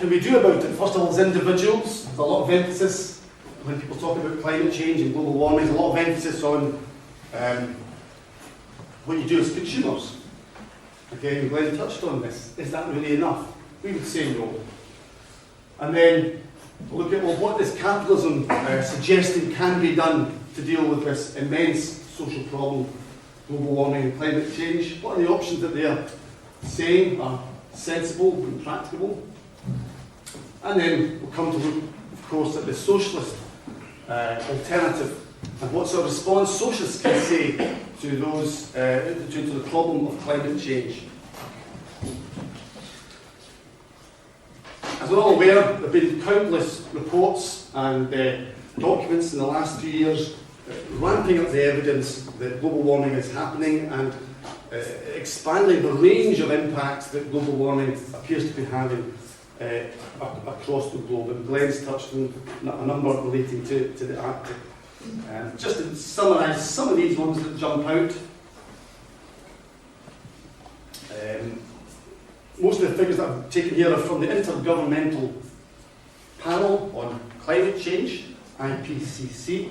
can we do about it? First of all, as individuals, there's a lot of emphasis when people talk about climate change and global warming, there's a lot of emphasis on what you do as consumers. Again, Glenn touched on this. Is that really enough? We would say no. And then look at, well, what does capitalism suggesting can be done to deal with this immense social problem, global warming and climate change? What are the options that they are saying are sensible and practicable? And then we'll come to look, of course, at the socialist alternative and what sort of response socialists can say to those to the problem of climate change. As we're all aware, there have been countless reports and documents in the last few years ramping up the evidence that global warming is happening and expanding the range of impacts that global warming appears to be having across the globe. And Glenn's touched on a number relating to the Arctic. Just to summarise some of these ones that jump out. Most of the figures that I've taken here are from the Intergovernmental Panel on Climate Change, IPCC.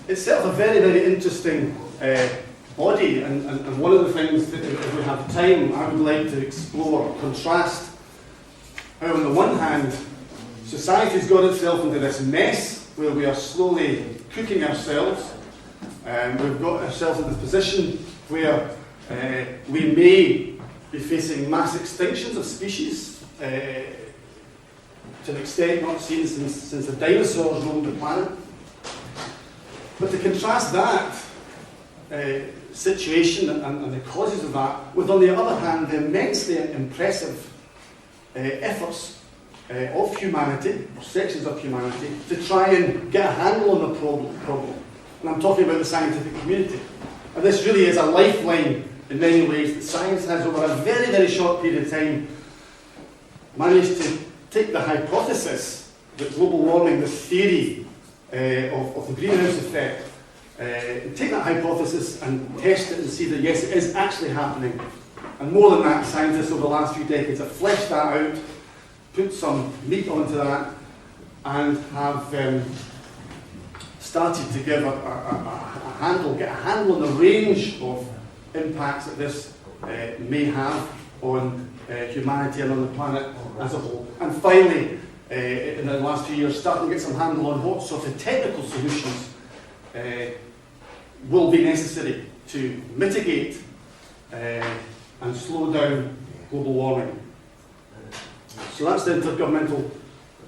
It's itself a very, very interesting body, and one of the things that, if we have time, I would like to explore, contrast how, on the one hand, society's got itself into this mess where we are slowly cooking ourselves. We've got ourselves in a position where we may be facing mass extinctions of species to an extent not seen since the dinosaurs roamed the planet. But to contrast that situation and the causes of that with, on the other hand, the immensely impressive efforts of humanity, or sections of humanity, to try and get a handle on the problem. And I'm talking about the scientific community. And this really is a lifeline in many ways that science has, over a very, very short period of time, managed to take the hypothesis that global warming, the theory of the greenhouse effect, take that hypothesis and test it and see that yes, it is actually happening. And more than that, scientists over the last few decades have fleshed that out, put some meat onto that, and have started to give a handle, get a handle on the range of impacts that this may have on humanity and on the planet as a whole. And finally, in the last few years, starting to get some handle on what sort of technical solutions will be necessary to mitigate and slow down global warming. So that's the Intergovernmental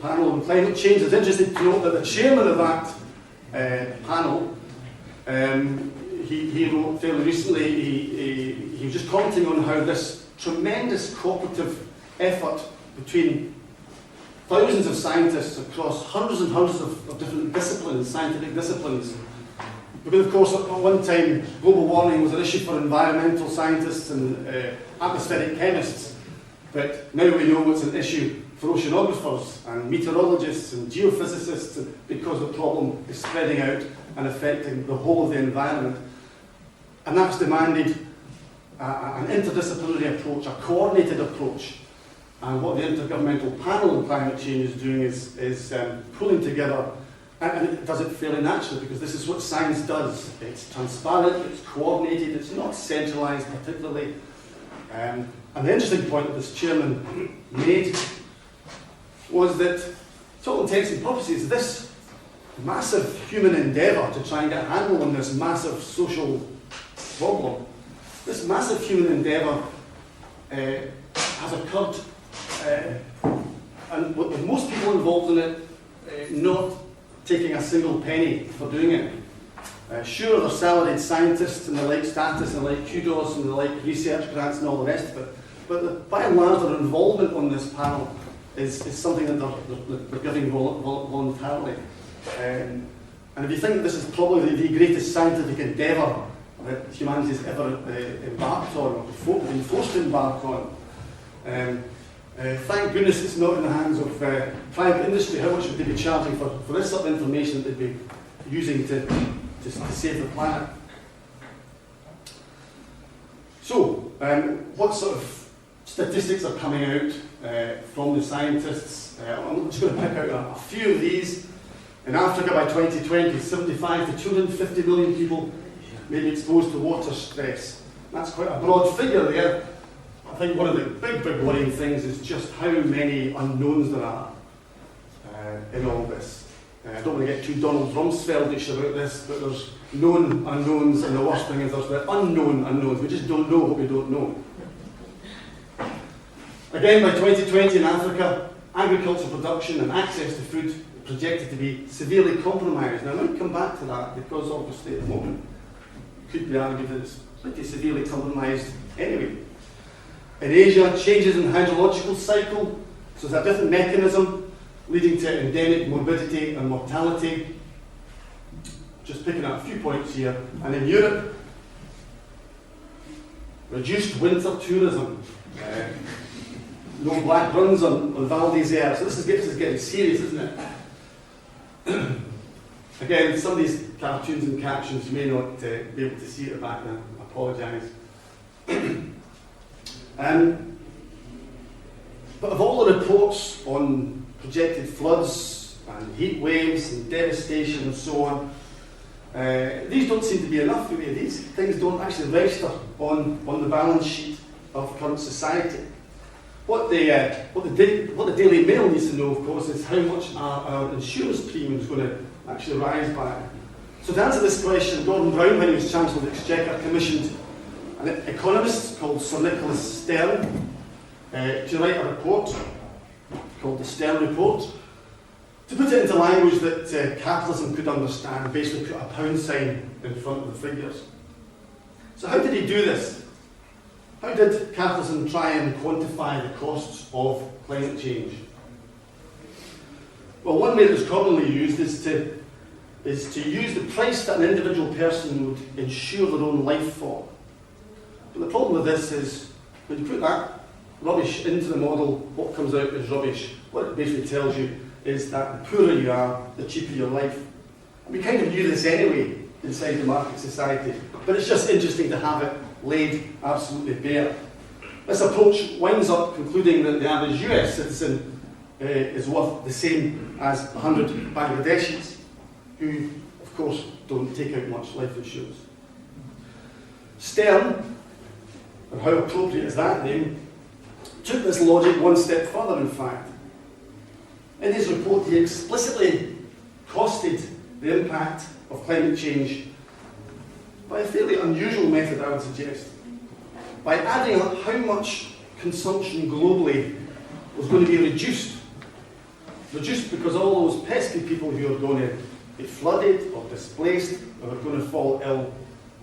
Panel on Climate Change. It's interesting to note that the chairman of that panel, he wrote fairly recently, he was just commenting on how this tremendous cooperative effort between thousands of scientists across hundreds and hundreds of different disciplines, scientific disciplines. Because of course at one time global warming was an issue for environmental scientists and atmospheric chemists, but now we know it's an issue for oceanographers and meteorologists and geophysicists, because the problem is spreading out and affecting the whole of the environment. And that's demanded an interdisciplinary approach, a coordinated approach. And what the Intergovernmental Panel on Climate Change is doing is pulling together, and it does it fairly naturally, because this is what science does. It's transparent, it's coordinated, it's not centralised particularly. And the interesting point that this chairman made was that, to all intents and purposes, this massive human endeavour to try and get a handle on this massive social problem, this massive human endeavour has occurred, and with most people involved in it not taking a single penny for doing it. Sure, they're salaried scientists and they like status and they like kudos and they like research grants and all the rest of it, but by and large their involvement on this panel is something that they're giving voluntarily. And if you think that this is probably the greatest scientific endeavour that humanity has ever embarked on, or been forced to embark on, thank goodness it's not in the hands of private industry. How much would they be charging for this sort of information that they'd be using to save the planet? So, what sort of statistics are coming out from the scientists. I'm just going to pick out a few of these. In Africa by 2020, 75 to 250 million people may be exposed to water stress. That's quite a broad figure there. I think one of the big worrying things is just how many unknowns there are in all this. I don't want to get too Donald Rumsfeldish about this, but there's known unknowns, and the worst thing is there's the unknown unknowns. We just don't know what we don't know. Again, by 2020 in Africa, agricultural production and access to food are projected to be severely compromised. Now, I might come back to that because obviously at the moment it could be argued that it's pretty severely compromised anyway. In Asia, changes in the hydrological cycle, so there's a different mechanism leading to endemic morbidity and mortality. Just picking up a few points here. And in Europe, reduced winter tourism. No black runs on Val d'Isère. So this is getting serious, isn't it? Again, some of these cartoons and captions, you may not be able to see it back now. I apologise. But of all the reports on projected floods and heat waves and devastation and so on, these don't seem to be enough for me. These things don't actually register on the balance sheet of current society. What the Daily Mail needs to know, of course, is how much our insurance premiums going to actually rise by. So to answer this question, Gordon Brown, when he was Chancellor of the Exchequer, commissioned an economist called Sir Nicholas Stern to write a report called the Stern Report, to put it into language that capitalism could understand, basically put a pound sign in front of the figures. So how did he do this? How did capitalism try and quantify the costs of climate change? Well, one way that's commonly used is to use the price that an individual person would insure their own life for. But the problem with this is, when you put that rubbish into the model, what comes out is rubbish. What it basically tells you is that the poorer you are, the cheaper your life. And we kind of knew this anyway inside the market society, but it's just interesting to have it laid absolutely bare. This approach winds up concluding that the average US citizen is worth the same as 100 Bangladeshis, who, of course, don't take out much life insurance. Stern, and how appropriate is that name, took this logic one step further, in fact. In his report, he explicitly costed the impact of climate change by a fairly unusual method, I would suggest, by adding up how much consumption globally was going to be reduced. Reduced because all those pesky people who are going to be flooded or displaced or are going to fall ill,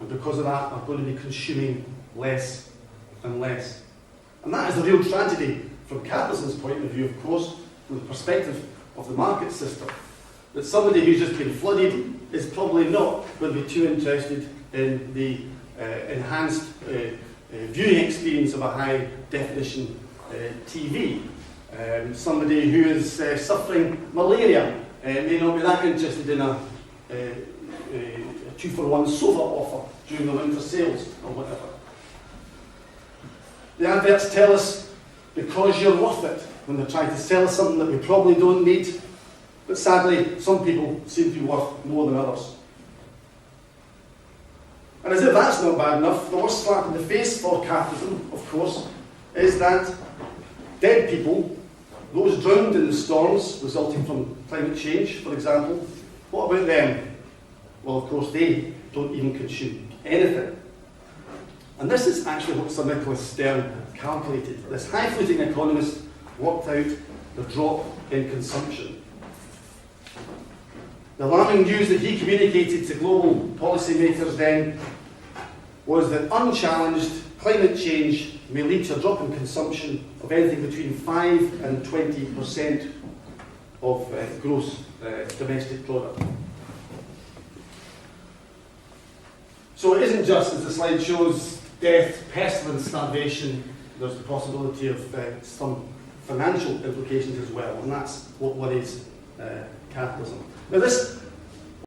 and because of that are going to be consuming less and less. And that is the real tragedy from capitalism's point of view, of course, from the perspective of the market system. That somebody who's just been flooded is probably not going to be too interested in the enhanced viewing experience of a high definition TV. Somebody who is suffering malaria may not be that interested in a 2-for-1 sofa offer during the winter sales or whatever. The adverts tell us because you're worth it when they're trying to sell us something that we probably don't need, but sadly some people seem to be worth more than others. And as if that's not bad enough, the worst slap in the face for capitalism, of course, is that dead people, those drowned in the storms resulting from climate change, for example, what about them? Well, of course, they don't even consume anything. And this is actually what Sir Nicholas Stern calculated. This high-fluting economist worked out the drop in consumption. The alarming news that he communicated to global policymakers then was that unchallenged climate change may lead to a drop in consumption of anything between 5 and 20% of gross domestic product. So it isn't just, as the slide shows, death, pestilence, starvation. There's the possibility of some financial implications as well, and that's what worries capitalism. Now this